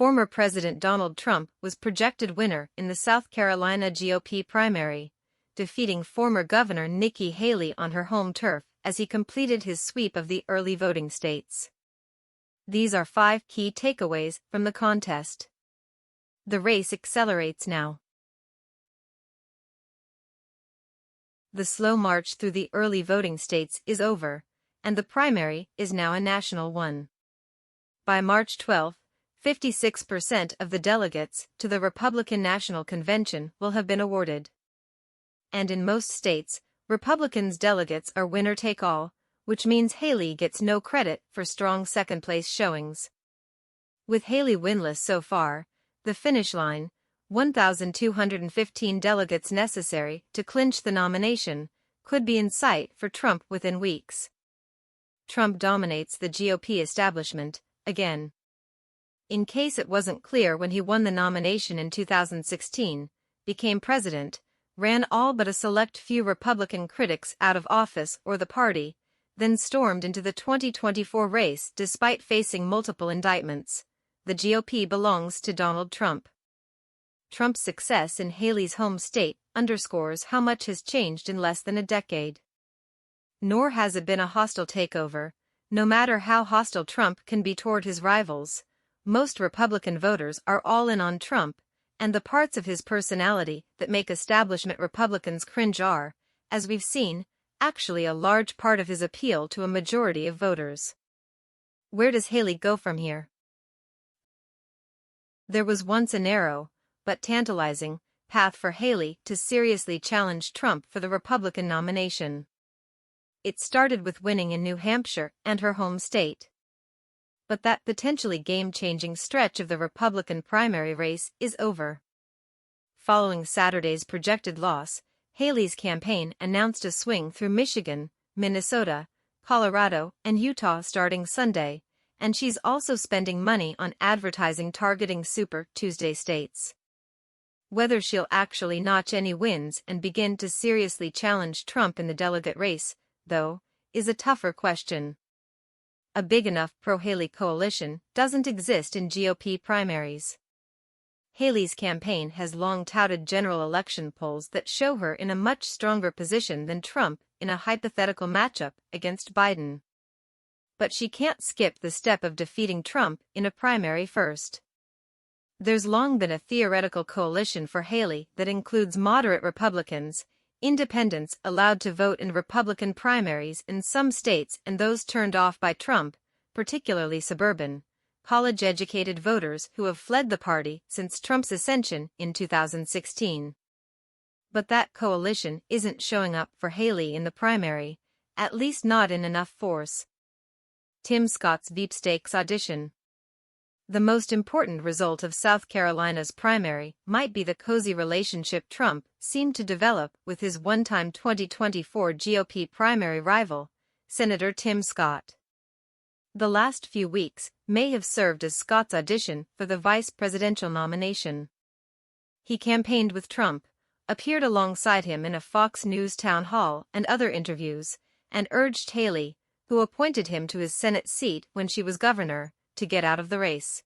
former President Donald Trump was projected winner in the South Carolina GOP primary, defeating former Governor Nikki Haley on her home turf as he completed his sweep of the early voting states. These are 5 key takeaways from the contest. The race accelerates now. The slow march through the early voting states is over, and the primary is now a national one. By March 12, 56% of the delegates to the Republican National Convention will have been awarded. And in most states, Republicans' delegates are winner-take-all, which means Haley gets no credit for strong second-place showings. With Haley winless so far, the finish line, 1,215 delegates necessary to clinch the nomination, could be in sight for Trump within weeks. Trump dominates the GOP establishment, again. In case it wasn't clear when he won the nomination in 2016, became president, ran all but a select few Republican critics out of office or the party, then stormed into the 2024 race despite facing multiple indictments, the GOP belongs to Donald Trump. Trump's success in Haley's home state underscores how much has changed in less than a decade. Nor has it been a hostile takeover. No matter how hostile Trump can be toward his rivals, most Republican voters are all in on Trump, and the parts of his personality that make establishment Republicans cringe are, as we've seen, actually a large part of his appeal to a majority of voters. Where does Haley go from here? There was once a narrow, but tantalizing, path for Haley to seriously challenge Trump for the Republican nomination. It started with winning in New Hampshire and her home state. But that potentially game-changing stretch of the Republican primary race is over. Following Saturday's projected loss, Haley's campaign announced a swing through Michigan, Minnesota, Colorado, and Utah starting Sunday, and she's also spending money on advertising targeting Super Tuesday states. Whether she'll actually notch any wins and begin to seriously challenge Trump in the delegate race, though, is a tougher question. A big enough pro-Haley coalition doesn't exist in GOP primaries. Haley's campaign has long touted general election polls that show her in a much stronger position than Trump in a hypothetical matchup against Biden. But she can't skip the step of defeating Trump in a primary first. There's long been a theoretical coalition for Haley that includes moderate Republicans, independents allowed to vote in Republican primaries in some states and those turned off by Trump, particularly suburban, college-educated voters who have fled the party since Trump's ascension in 2016. But that coalition isn't showing up for Haley in the primary, at least not in enough force. Tim Scott's sweepstakes audition. The most important result of South Carolina's primary might be the cozy relationship Trump seemed to develop with his one-time 2024 GOP primary rival, Senator Tim Scott. The last few weeks may have served as Scott's audition for the vice presidential nomination. He campaigned with Trump, appeared alongside him in a Fox News town hall and other interviews, and urged Haley, who appointed him to his Senate seat when she was governor, to get out of the race.